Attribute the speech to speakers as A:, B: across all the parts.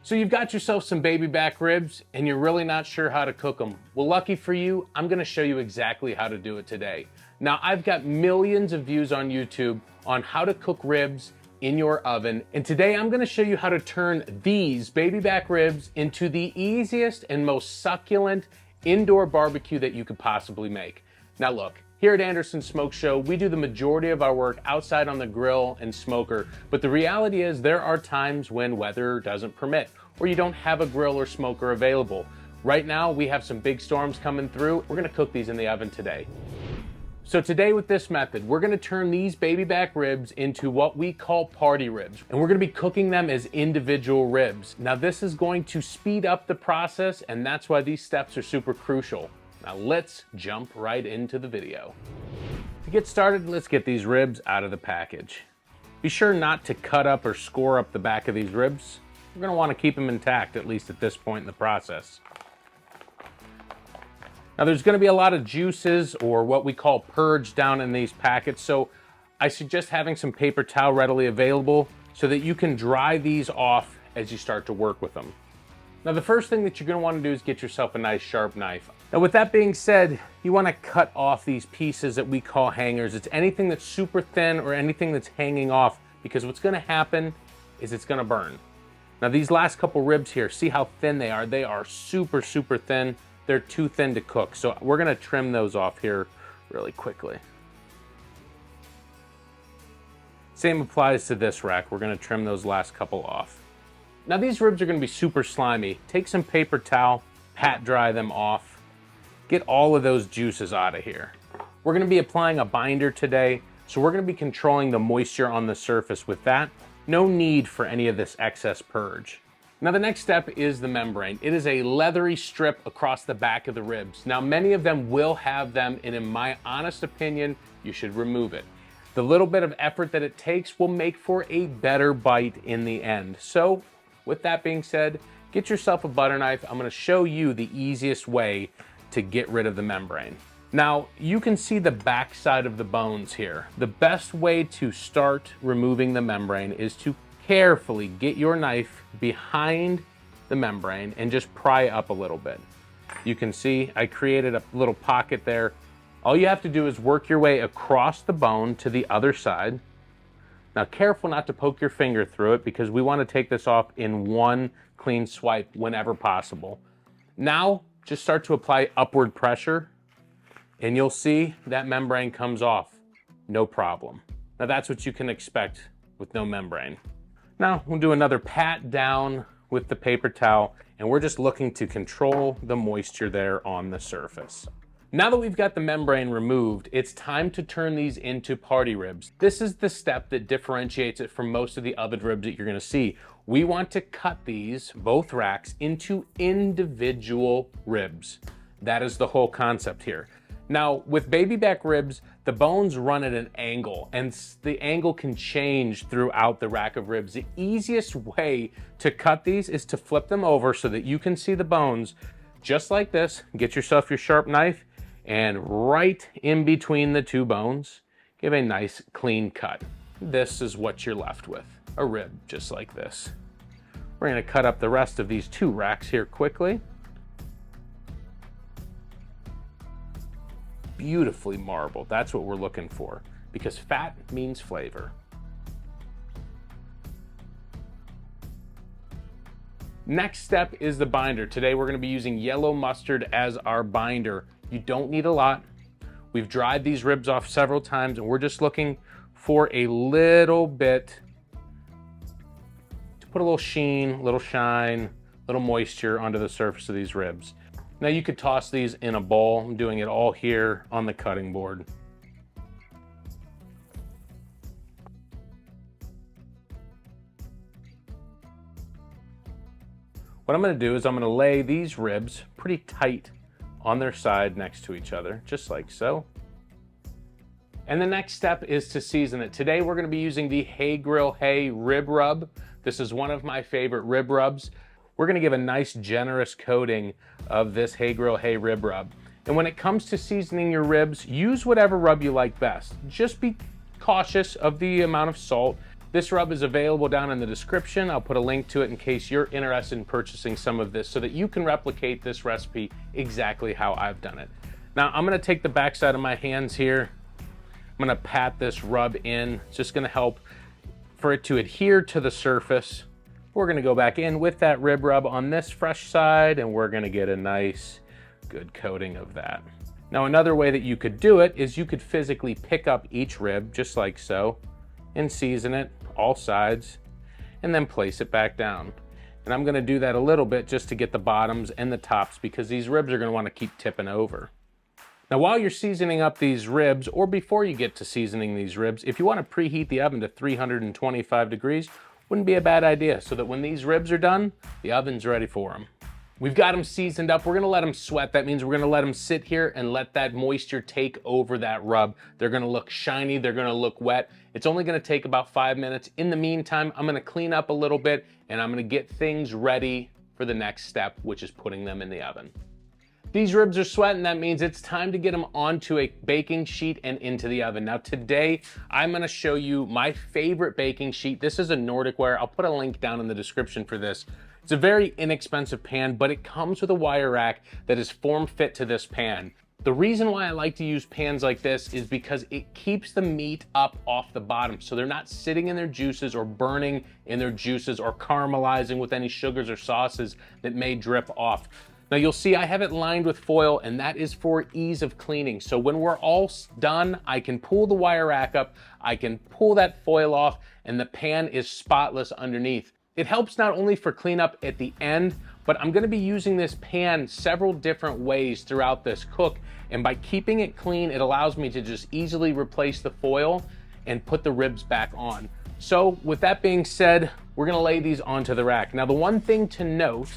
A: So you've got yourself some baby back ribs and you're really not sure how to cook them. Well, lucky for you, I'm gonna show you exactly how to do it today. Now, I've got millions of views on YouTube on how to cook ribs in your oven. And today I'm gonna show you how to turn these baby back ribs into the easiest and most succulent indoor barbecue that you could possibly make. Now look, here at Anderson Smoke Show, we do the majority of our work outside on the grill and smoker, but the reality is there are times when weather doesn't permit, or you don't have a grill or smoker available. Right now, we have some big storms coming through. We're gonna cook these in the oven today. So today with this method, we're gonna turn these baby back ribs into what we call party ribs, and we're gonna be cooking them as individual ribs. Now this is going to speed up the process, and that's why these steps are super crucial. Now let's jump right into the video. To get started, let's get these ribs out of the package. Be sure not to cut up or score up the back of these ribs. We're gonna wanna keep them intact, at least at this point in the process. Now there's gonna be a lot of juices or what we call purge down in these packets, so I suggest having some paper towel readily available so that you can dry these off as you start to work with them. Now the first thing that you're gonna wanna do is get yourself a nice sharp knife. Now with that being said, you wanna cut off these pieces that we call hangers. It's anything that's super thin or anything that's hanging off, because what's gonna happen is it's gonna burn. Now these last couple ribs here, see how thin they are? They are super, super thin. They're too thin to cook. So we're gonna trim those off here really quickly. Same applies to this rack. We're gonna trim those last couple off. Now these ribs are gonna be super slimy. Take some paper towel, pat dry them off. Get all of those juices out of here. We're gonna be applying a binder today, so we're gonna be controlling the moisture on the surface with that. No need for any of this excess purge. Now the next step is the membrane. It is a leathery strip across the back of the ribs. Now many of them will have them, and in my honest opinion, you should remove it. The little bit of effort that it takes will make for a better bite in the end. So with that being said, get yourself a butter knife. I'm gonna show you the easiest way to get rid of the membrane. Now, you can see the back side of the bones here. The best way to start removing the membrane is to carefully get your knife behind the membrane and just pry up a little bit. You can see I created a little pocket there. All you have to do is work your way across the bone to the other side. Now, careful not to poke your finger through it, because we want to take this off in one clean swipe whenever possible. Now, just start to apply upward pressure, and you'll see that membrane comes off, no problem. Now that's what you can expect with no membrane. Now we'll do another pat down with the paper towel, and we're just looking to control the moisture there on the surface. Now that we've got the membrane removed, it's time to turn these into party ribs. This is the step that differentiates it from most of the other ribs that you're gonna see. We want to cut these, both racks, into individual ribs. That is the whole concept here. Now, with baby back ribs, the bones run at an angle, and the angle can change throughout the rack of ribs. The easiest way to cut these is to flip them over so that you can see the bones just like this. Get yourself your sharp knife, and right in between the two bones, give a nice clean cut. This is what you're left with, a rib just like this. We're gonna cut up the rest of these two racks here quickly. Beautifully marbled, that's what we're looking for, because fat means flavor. Next step is the binder. Today we're gonna be using yellow mustard as our binder. You don't need a lot. We've dried these ribs off several times, and we're just looking for a little bit to put a little sheen, a little shine, a little moisture onto the surface of these ribs. Now you could toss these in a bowl. I'm doing it all here on the cutting board. What I'm gonna do is I'm gonna lay these ribs pretty tight on their side next to each other, just like so. And the next step is to season it. Today we're gonna be using the Hay Grill Hay Rib Rub. This is one of my favorite rib rubs. We're gonna give a nice generous coating of this Hay Grill Hay Rib Rub. And when it comes to seasoning your ribs, use whatever rub you like best. Just be cautious of the amount of salt. This rub is available down in the description. I'll put a link to it in case you're interested in purchasing some of this so that you can replicate this recipe exactly how I've done it. Now I'm gonna take the backside of my hands here. I'm gonna pat this rub in. It's just gonna help for it to adhere to the surface. We're gonna go back in with that rib rub on this fresh side, and we're gonna get a nice, good coating of that. Now another way that you could do it is you could physically pick up each rib, just like so, and season it, all sides, and then place it back down. And I'm gonna do that a little bit just to get the bottoms and the tops because these ribs are gonna wanna keep tipping over. Now while you're seasoning up these ribs, or before you get to seasoning these ribs, if you wanna preheat the oven to 325 degrees, wouldn't be a bad idea so that when these ribs are done, the oven's ready for them. We've got them seasoned up. We're gonna let them sweat. That means we're gonna let them sit here and let that moisture take over that rub. They're gonna look shiny, they're gonna look wet. It's only gonna take about 5 minutes. In the meantime, I'm gonna clean up a little bit and I'm gonna get things ready for the next step, which is putting them in the oven. These ribs are sweating, that means it's time to get them onto a baking sheet and into the oven. Now today, I'm gonna show you my favorite baking sheet. This is a Nordic Ware. I'll put a link down in the description for this. It's a very inexpensive pan, but it comes with a wire rack that is form fit to this pan. The reason why I like to use pans like this is because it keeps the meat up off the bottom, so they're not sitting in their juices or burning in their juices or caramelizing with any sugars or sauces that may drip off. Now you'll see I have it lined with foil, and that is for ease of cleaning. So when we're all done, I can pull the wire rack up, I can pull that foil off, and the pan is spotless underneath. It helps not only for cleanup at the end, but I'm gonna be using this pan several different ways throughout this cook. And by keeping it clean, it allows me to just easily replace the foil and put the ribs back on. So with that being said, we're gonna lay these onto the rack. Now the one thing to note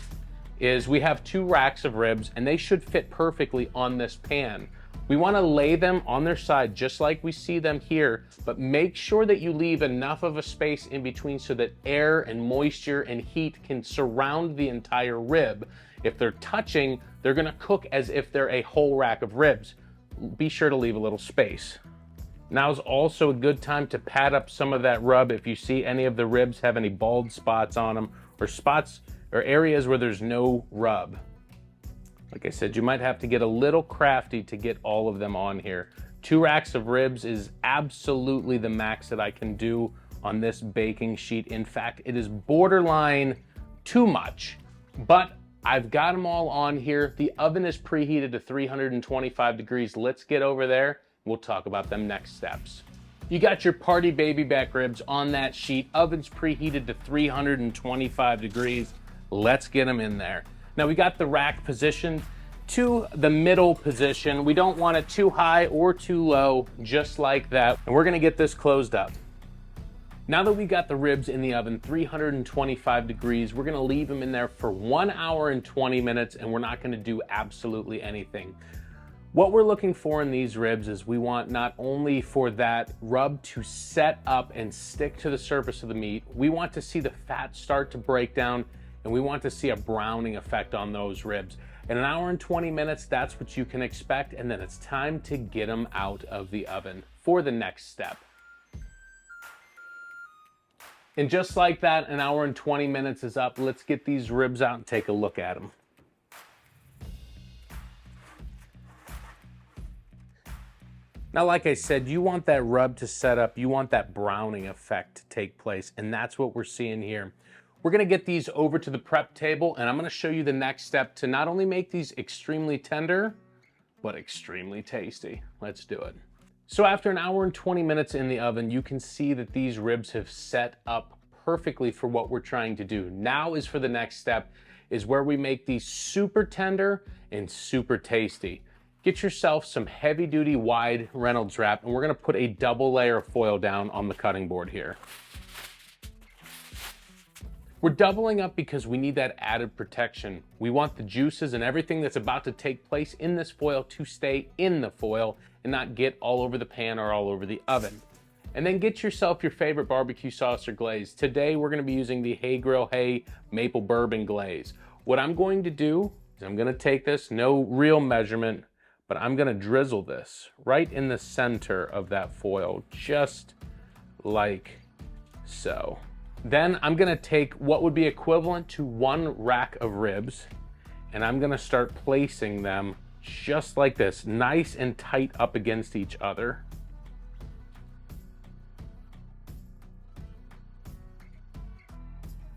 A: is we have 2 racks of ribs and they should fit perfectly on this pan. We wanna lay them on their side just like we see them here, but make sure that you leave enough of a space in between so that air and moisture and heat can surround the entire rib. If they're touching, they're gonna cook as if they're a whole rack of ribs. Be sure to leave a little space. Now's also a good time to pat up some of that rub if you see any of the ribs have any bald spots on them or spots or areas where there's no rub. Like I said, you might have to get a little crafty to get all of them on here. 2 racks of ribs is absolutely the max that I can do on this baking sheet. In fact, it is borderline too much, but I've got them all on here. The oven is preheated to 325 degrees. Let's get over there. We'll talk about them next steps. You got your party baby back ribs on that sheet. Oven's preheated to 325 degrees. Let's get them in there. Now we got the rack positioned to the middle position. We don't want it too high or too low, just like that. And we're gonna get this closed up. Now that we got the ribs in the oven, 325 degrees, we're gonna leave them in there for 1 hour and 20 minutes, and we're not gonna do absolutely anything. What we're looking for in these ribs is we want not only for that rub to set up and stick to the surface of the meat, we want to see the fat start to break down, and we want to see a browning effect on those ribs. In 1 hour and 20 minutes, that's what you can expect, and then it's time to get them out of the oven for the next step. And just like that, 1 hour and 20 minutes is up. Let's get these ribs out and take a look at them. Now, like I said, you want that rub to set up, you want that browning effect to take place, and that's what we're seeing here. We're gonna get these over to the prep table, and I'm gonna show you the next step to not only make these extremely tender, but extremely tasty. Let's do it. So after 1 hour and 20 minutes in the oven, you can see that these ribs have set up perfectly for what we're trying to do. Now is for the next step, is where we make these super tender and super tasty. Get yourself some heavy duty wide Reynolds wrap, and we're gonna put a double layer of foil down on the cutting board here. We're doubling up because we need that added protection. We want the juices and everything that's about to take place in this foil to stay in the foil and not get all over the pan or all over the oven. And then get yourself your favorite barbecue sauce or glaze. Today we're gonna be using the Hey Grill Hey Maple Bourbon Glaze. What I'm going to do is I'm gonna take this, no real measurement, but I'm gonna drizzle this right in the center of that foil, just like so. Then I'm gonna take what would be equivalent to 1 rack of ribs, and I'm gonna start placing them just like this, nice and tight up against each other.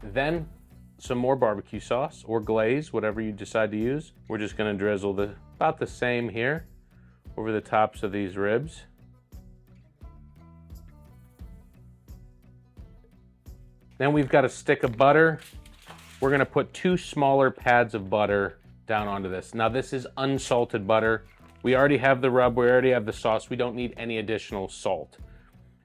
A: Then some more barbecue sauce or glaze, whatever you decide to use. We're just gonna drizzle about the same here over the tops of these ribs. Then we've got a stick of butter. We're gonna put 2 smaller pads of butter down onto this. Now this is unsalted butter. We already have the rub, we already have the sauce. We don't need any additional salt.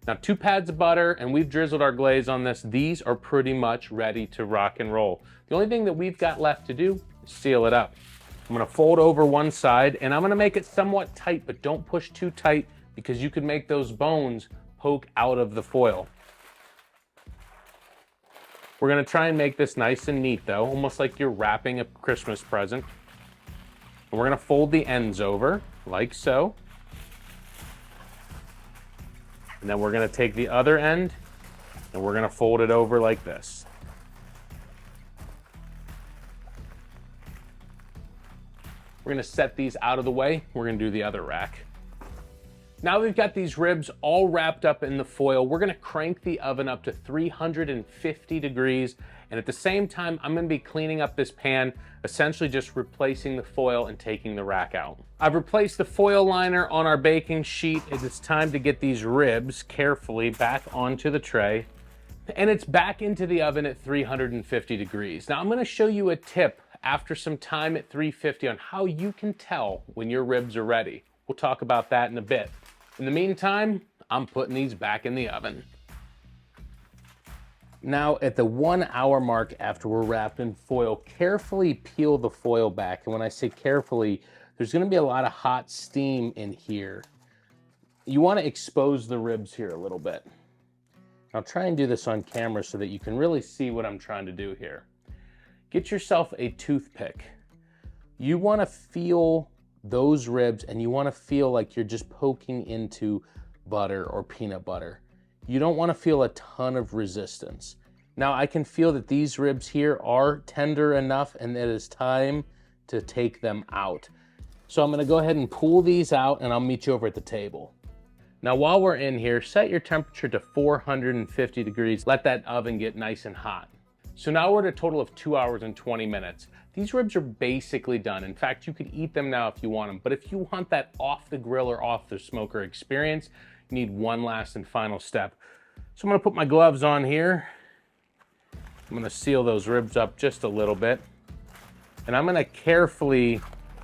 A: Now 2 pads of butter, and we've drizzled our glaze on this. These are pretty much ready to rock and roll. The only thing that we've got left to do is seal it up. I'm gonna fold over one side, and I'm gonna make it somewhat tight, but don't push too tight because you could make those bones poke out of the foil. We're gonna try and make this nice and neat though, almost like you're wrapping a Christmas present. And we're gonna fold the ends over, like so. And then we're gonna take the other end and we're gonna fold it over like this. We're gonna set these out of the way. We're gonna do the other rack. Now we've got these ribs all wrapped up in the foil. We're gonna crank the oven up to 350 degrees. And at the same time, I'm gonna be cleaning up this pan, essentially just replacing the foil and taking the rack out. I've replaced the foil liner on our baking sheet. It's time to get these ribs carefully back onto the tray. And it's back into the oven at 350 degrees. Now I'm gonna show you a tip after some time at 350 on how you can tell when your ribs are ready. We'll talk about that in a bit. In the meantime, I'm putting these back in the oven. Now at the 1 hour mark after we're wrapped in foil, carefully peel the foil back. And when I say carefully, there's gonna be a lot of hot steam in here. You wanna expose the ribs here a little bit. I'll try and do this on camera so that you can really see what I'm trying to do here. Get yourself a toothpick. You wanna feel those ribs and you wanna feel like you're just poking into butter or peanut butter. You don't wanna feel a ton of resistance. Now I can feel that these ribs here are tender enough and it is time to take them out. So I'm gonna go ahead and pull these out and I'll meet you over at the table. Now while we're in here, set your temperature to 450 degrees. Let that oven get nice and hot. So now we're at a total of 2 hours and 20 minutes. These ribs are basically done. In fact, you could eat them now if you want them, but if you want that off the grill or off the smoker experience, you need one last and final step. So I'm gonna put my gloves on here. I'm gonna seal those ribs up just a little bit. And I'm gonna carefully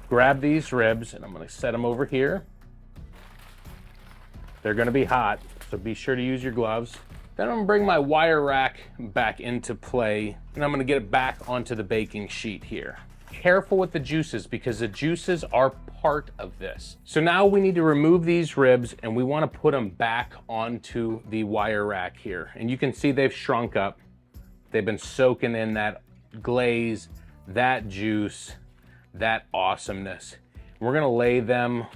A: grab these ribs and I'm gonna set them over here. They're gonna be hot, so be sure to use your gloves. Then I'm gonna bring my wire rack back into play and I'm gonna get it back onto the baking sheet here. Careful with the juices because the juices are part of this. So now we need to remove these ribs and we wanna put them back onto the wire rack here. And you can see they've shrunk up. They've been soaking in that glaze, that juice, that awesomeness. We're gonna lay them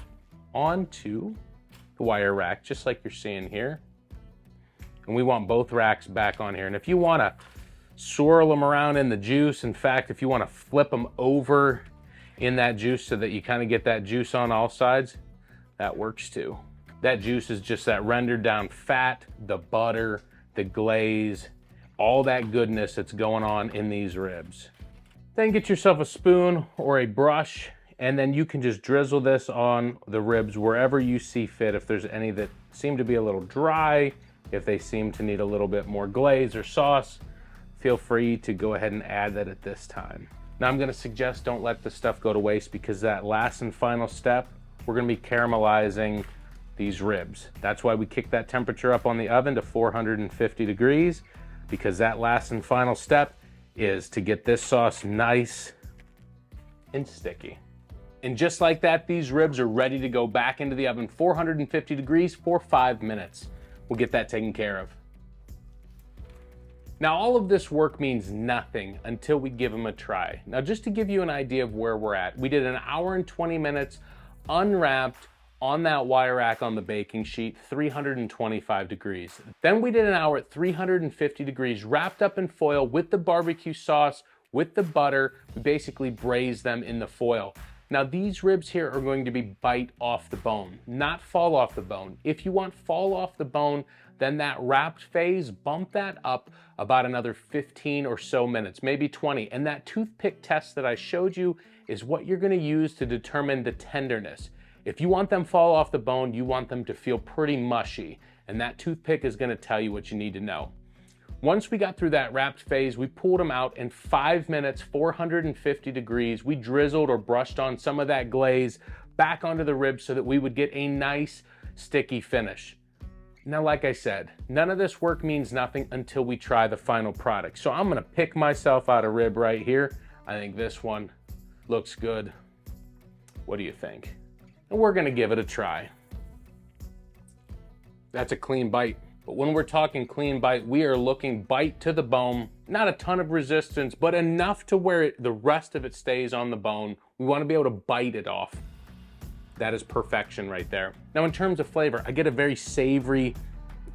A: onto the wire rack just like you're seeing here. And we want both racks back on here. And if you wanna swirl them around in the juice, in fact, if you wanna flip them over in that juice so that you kind of get that juice on all sides, that works too. That juice is just that rendered down fat, the butter, the glaze, all that goodness that's going on in these ribs. Then get yourself a spoon or a brush, and then you can just drizzle this on the ribs wherever you see fit. If there's any that seem to be a little dry, if they seem to need a little bit more glaze or sauce, feel free to go ahead and add that at this time. Now I'm gonna suggest don't let this stuff go to waste because that last and final step, we're gonna be caramelizing these ribs. That's why we kick that temperature up on the oven to 450 degrees, because that last and final step is to get this sauce nice and sticky. And just like that, these ribs are ready to go back into the oven, 450 degrees for 5 minutes. We'll get that taken care of. Now, all of this work means nothing until we give them a try. Now, just to give you an idea of where we're at, we did 1 hour and 20 minutes unwrapped on that wire rack on the baking sheet, 325 degrees. Then we did an hour at 350 degrees, wrapped up in foil with the barbecue sauce, with the butter. We basically braised them in the foil. Now these ribs here are going to be bite off the bone, not fall off the bone. If you want fall off the bone, then that wrapped phase, bump that up about another 15 or so minutes, maybe 20. And that toothpick test that I showed you is what you're gonna use to determine the tenderness. If you want them fall off the bone, you want them to feel pretty mushy, and that toothpick is gonna tell you what you need to know. Once we got through that wrapped phase, we pulled them out in 5 minutes, 450 degrees. We drizzled or brushed on some of that glaze back onto the ribs so that we would get a nice sticky finish. Now, like I said, none of this work means nothing until we try the final product. So I'm gonna pick myself out a rib right here. I think this one looks good. What do you think? And we're gonna give it a try. That's a clean bite. But when we're talking clean bite, we are looking bite to the bone, not a ton of resistance, but enough to where the rest of it stays on the bone. We wanna be able to bite it off. That is perfection right there. Now in terms of flavor, I get a very savory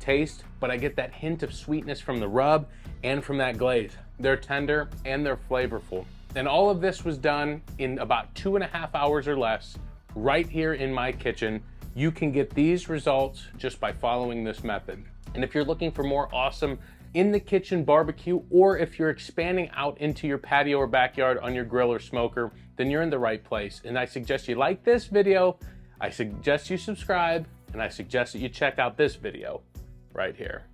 A: taste, but I get that hint of sweetness from the rub and from that glaze. They're tender and they're flavorful. And all of this was done in about 2.5 hours or less, right here in my kitchen. You can get these results just by following this method. And if you're looking for more awesome in the kitchen barbecue, or if you're expanding out into your patio or backyard on your grill or smoker, then you're in the right place. And I suggest you like this video, I suggest you subscribe, and I suggest that you check out this video right here.